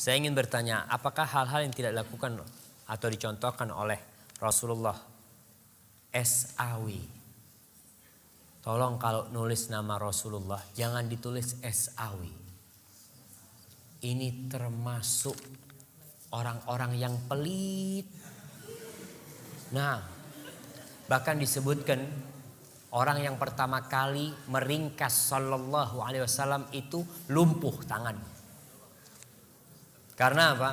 Saya ingin bertanya, apakah hal-hal yang tidak dilakukan atau dicontohkan oleh Rasulullah SAW? Tolong kalau nulis nama Rasulullah jangan ditulis SAW. Ini termasuk orang-orang yang pelit. Nah, bahkan disebutkan orang yang pertama kali meringkas sallallahu alaihi wasallam itu lumpuh tangan. Karena apa?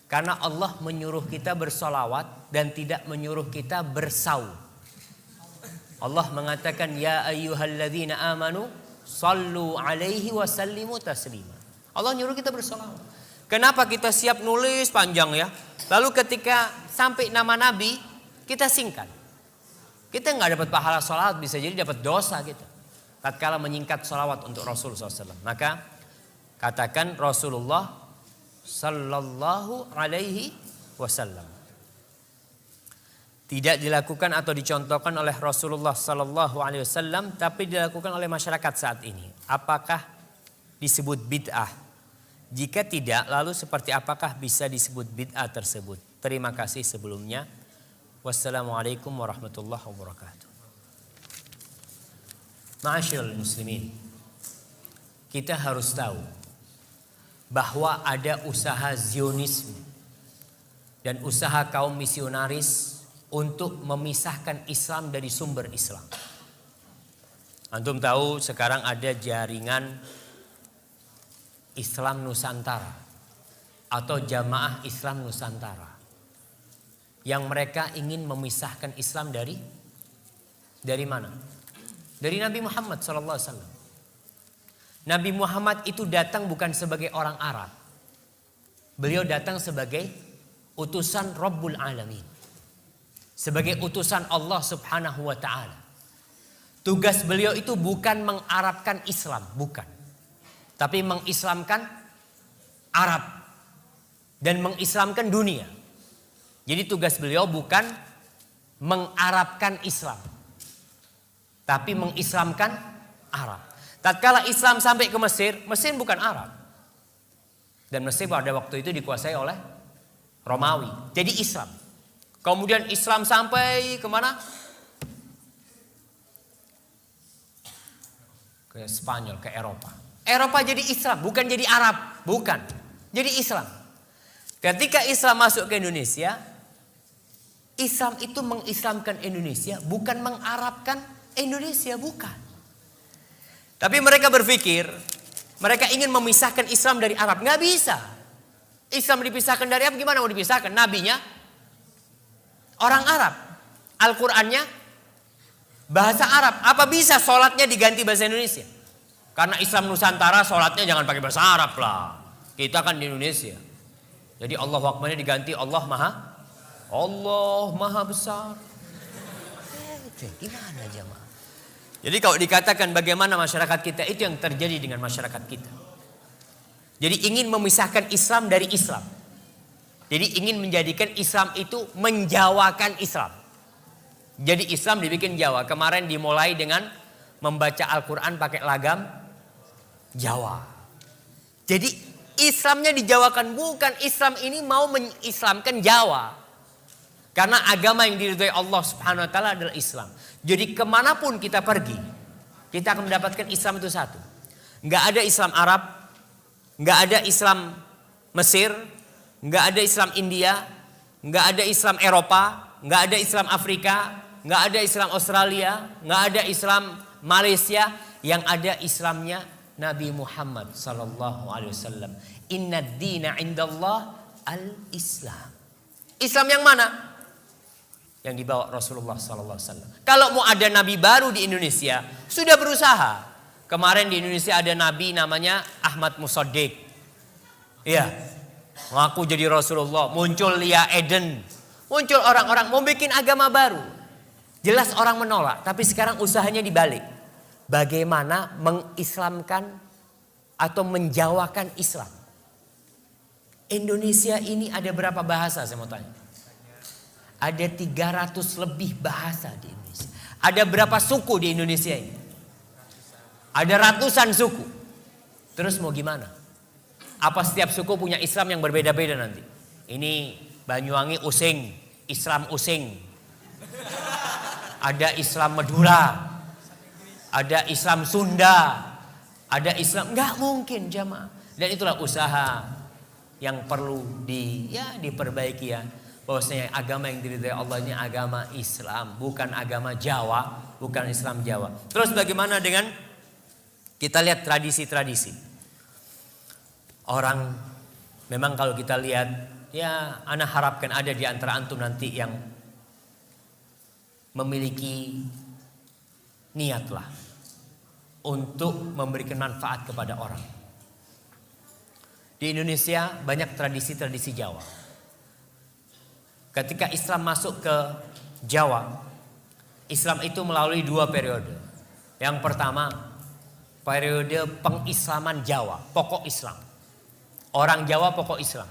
Karena Allah menyuruh kita bersolawat dan tidak menyuruh kita bersaum. Allah mengatakan ya ayyuhalladzina amanu sallu alaihi wasallimu taslima. Allah nyuruh kita bersolawat. Kenapa kita siap nulis panjang ya? Lalu ketika sampai nama Nabi kita singkat. Kita nggak dapat pahala solawat, bisa jadi dapat dosa kita. Tatkala menyingkat solawat untuk Rasulullah SAW. Maka katakan Rasulullah Sallallahu Alaihi Wasallam. Tidak dilakukan atau dicontohkan oleh Rasulullah Sallallahu Alaihi Wasallam, tapi dilakukan oleh masyarakat saat ini. Apakah disebut bid'ah? Jika tidak, lalu seperti apakah bisa disebut bid'ah tersebut? Terima kasih sebelumnya. Wassalamualaikum warahmatullahi wabarakatuh. Ma'asyiral muslimin, kita harus tahu bahwa ada usaha Zionisme dan usaha kaum misionaris untuk memisahkan Islam dari sumber Islam. Antum tahu sekarang ada jaringan Islam Nusantara atau Jamaah Islam Nusantara yang mereka ingin memisahkan Islam dari mana? Dari Nabi Muhammad SAW. Nabi Muhammad itu datang bukan sebagai orang Arab. Beliau datang sebagai utusan Rabbul Alamin. Sebagai utusan Allah Subhanahu wa ta'ala. Tugas beliau itu bukan mengarabkan Islam, bukan. Tapi mengislamkan Arab dan mengislamkan dunia. Jadi tugas beliau bukan mengarabkan Islam, tapi mengislamkan Arab. Tatkala Islam sampai ke Mesir, Mesir bukan Arab. Dan Mesir pada waktu itu dikuasai oleh Romawi. Jadi Islam. Kemudian Islam sampai kemana? Ke Spanyol, ke Eropa. Eropa jadi Islam, bukan jadi Arab. Bukan, jadi Islam. Ketika Islam masuk ke Indonesia, Islam itu mengislamkan Indonesia, bukan mengarabkan Indonesia, bukan. Tapi mereka berpikir, mereka ingin memisahkan Islam dari Arab. Nggak bisa. Islam dipisahkan dari Arab, gimana mau dipisahkan? Nabinya orang Arab. Al-Qur'annya bahasa Arab. Apa bisa sholatnya diganti bahasa Indonesia? Karena Islam Nusantara sholatnya jangan pakai bahasa Arab lah. Kita kan di Indonesia. Jadi Allahu Akbarnya diganti Allah Maha Besar. Gimana jemaah? Jadi kalau dikatakan bagaimana masyarakat kita, itu yang terjadi dengan masyarakat kita. Jadi ingin memisahkan Islam dari Islam. Jadi ingin menjadikan Islam itu menjawakan Islam. Jadi Islam dibikin Jawa. Kemarin dimulai dengan membaca Al-Quran pakai lagam Jawa. Jadi Islamnya dijawakan, bukan Islam ini mau mengislamkan Jawa. Karena agama yang diridhai Allah Subhanahu wa ta'ala adalah Islam. Jadi kemanapun kita pergi, kita akan mendapatkan Islam itu satu. Nggak ada Islam Arab, nggak ada Islam Mesir, nggak ada Islam India, nggak ada Islam Eropa, nggak ada Islam Afrika, nggak ada Islam Australia, nggak ada Islam Malaysia. Yang ada Islamnya Nabi Muhammad sallallahu alaihi wasallam. Inna ad-dina 'indallah al-Islam. Islam yang mana? Yang dibawa Rasulullah sallallahu alaihi wasallam. Kalau mau ada nabi baru di Indonesia, sudah berusaha. Kemarin di Indonesia ada nabi namanya Ahmad Musaddiq. Iya. Ngaku jadi Rasulullah, muncul Lia Eden. Muncul orang-orang mau bikin agama baru. Jelas orang menolak, tapi sekarang usahanya dibalik. Bagaimana mengislamkan atau menjawakan Islam? Indonesia ini ada berapa bahasa saya mau tanya? Ada 300 lebih bahasa di Indonesia. Ada berapa suku di Indonesia ini? Ada ratusan suku. Terus mau gimana? Apa setiap suku punya Islam yang berbeda-beda nanti? Ini Banyuwangi Using, Islam Using. Ada Islam Madura, ada Islam Sunda, ada Islam, nggak mungkin jamaah. Dan itulah usaha yang perlu diperbaiki ya. Bahwasanya agama yang diridhai Allah ini agama Islam, bukan agama Jawa, bukan Islam Jawa. Terus bagaimana dengan kita lihat tradisi-tradisi? Orang memang kalau kita lihat, ya ana harapkan ada di antara antum nanti yang memiliki niatlah untuk memberikan manfaat kepada orang. Di Indonesia banyak tradisi-tradisi Jawa. Ketika Islam masuk ke Jawa, Islam itu melalui 2 periode. Yang pertama, periode pengislaman Jawa, pokok Islam. Orang Jawa pokok Islam.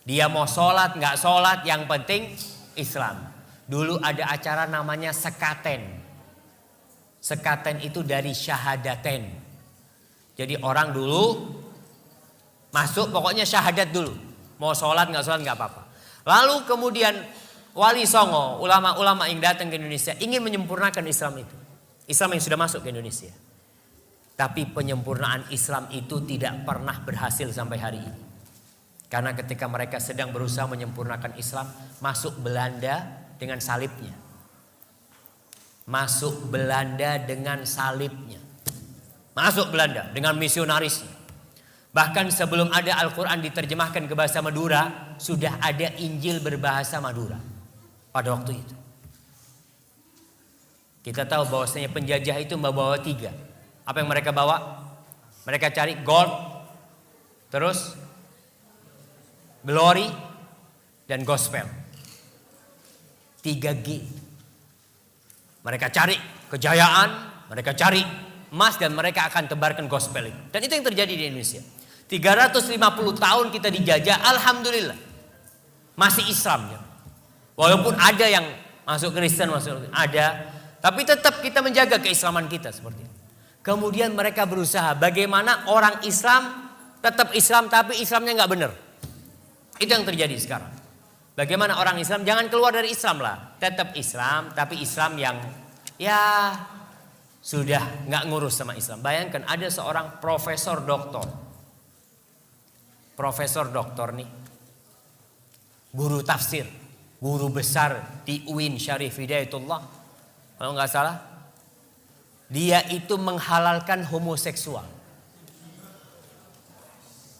Dia mau sholat, nggak sholat, yang penting Islam. Dulu ada acara namanya sekaten. Sekaten itu dari syahadaten. Jadi orang dulu masuk pokoknya syahadat dulu. Mau sholat nggak sholat nggak apa-apa. Lalu kemudian Wali Songo, ulama-ulama yang datang ke Indonesia ingin menyempurnakan Islam itu. Islam yang sudah masuk ke Indonesia. Tapi penyempurnaan Islam itu tidak pernah berhasil sampai hari ini. Karena ketika mereka sedang berusaha menyempurnakan Islam, masuk Belanda dengan salibnya. Masuk Belanda dengan salibnya. Masuk Belanda dengan misionarisnya. Bahkan sebelum ada Al-Quran diterjemahkan ke bahasa Madura, sudah ada Injil berbahasa Madura pada waktu itu. Kita tahu bahwasanya penjajah itu membawa 3. Apa yang mereka bawa? Mereka cari gold, terus glory, dan gospel. 3G. Mereka cari kejayaan, mereka cari emas, dan mereka akan tebarkan gospel itu. Dan itu yang terjadi di Indonesia. 350 tahun kita dijajah, alhamdulillah masih Islam ya. Walaupun ada yang masuk Kristen, ada, tapi tetap kita menjaga keislaman kita seperti itu. Kemudian mereka berusaha bagaimana orang Islam tetap Islam tapi Islamnya nggak benar. Itu yang terjadi sekarang. Bagaimana orang Islam jangan keluar dari Islam lah, tetap Islam tapi Islam yang ya sudah nggak ngurus sama Islam. Bayangkan ada seorang profesor doktor nih, guru tafsir, guru besar di UIN Syarif Hidayatullah, kalau nggak salah, dia itu menghalalkan homoseksual.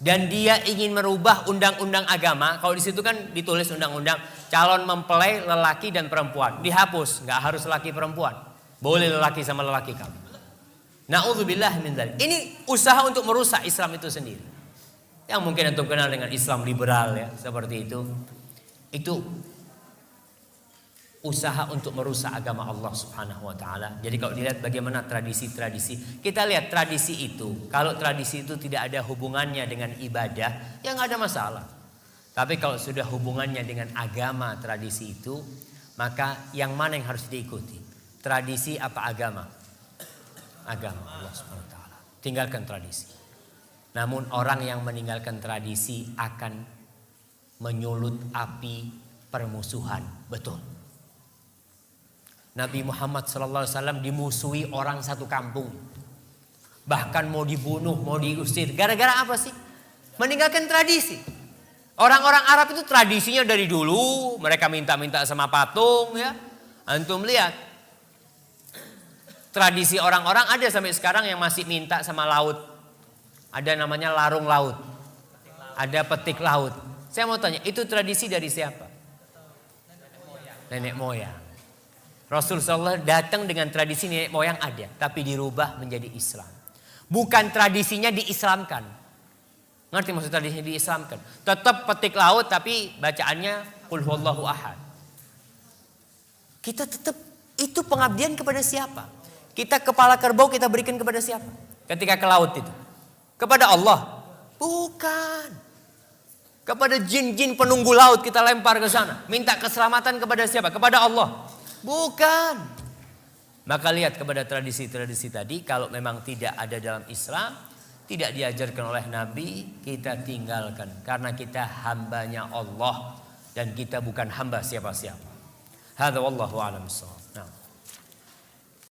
Dan dia ingin merubah undang-undang agama. Kalau di situ kan ditulis undang-undang calon mempelai lelaki dan perempuan dihapus, nggak harus lelaki perempuan, boleh lelaki sama lelaki kamu. Na'udzubillah min dzalik. Ini usaha untuk merusak Islam itu sendiri. Yang mungkin antum kenal dengan Islam liberal ya, seperti itu. Itu usaha untuk merusak agama Allah Subhanahu wa taala. Jadi kalau dilihat bagaimana tradisi-tradisi, kita lihat tradisi itu. Kalau tradisi itu tidak ada hubungannya dengan ibadah, ya nggak ada masalah. Tapi kalau sudah hubungannya dengan agama tradisi itu, maka yang mana yang harus diikuti? Tradisi apa agama? Agama Allah Subhanahu wa taala. Tinggalkan tradisi. Namun orang yang meninggalkan tradisi akan menyulut api permusuhan. Betul. Nabi Muhammad SAW dimusuhi orang satu kampung. Bahkan mau dibunuh, mau diusir. Gara-gara apa sih? Meninggalkan tradisi. Orang-orang Arab itu tradisinya dari dulu. Mereka minta-minta sama patung ya. Antum lihat. Tradisi orang-orang ada sampai sekarang yang masih minta sama laut. Ada namanya larung laut. Ada petik laut. Saya mau tanya, itu tradisi dari siapa? Nenek moyang. Rasulullah SAW datang dengan tradisi nenek moyang ada, tapi dirubah menjadi Islam. Bukan tradisinya diislamkan. Ngerti maksud tradisinya diislamkan? Tetap petik laut tapi bacaannya Qul huwallahu ahad. Kita tetap itu pengabdian kepada siapa? Kita kepala kerbau kita berikan kepada siapa? Ketika ke laut itu. Kepada Allah? Bukan. Kepada jin-jin penunggu laut kita lempar ke sana. Minta keselamatan kepada siapa? Kepada Allah. Bukan. Maka lihat kepada tradisi-tradisi tadi. Kalau memang tidak ada dalam Islam, tidak diajarkan oleh Nabi, kita tinggalkan. Karena kita hambanya Allah dan kita bukan hamba siapa-siapa. Hadza wallahu a'lam bissawab. Nah.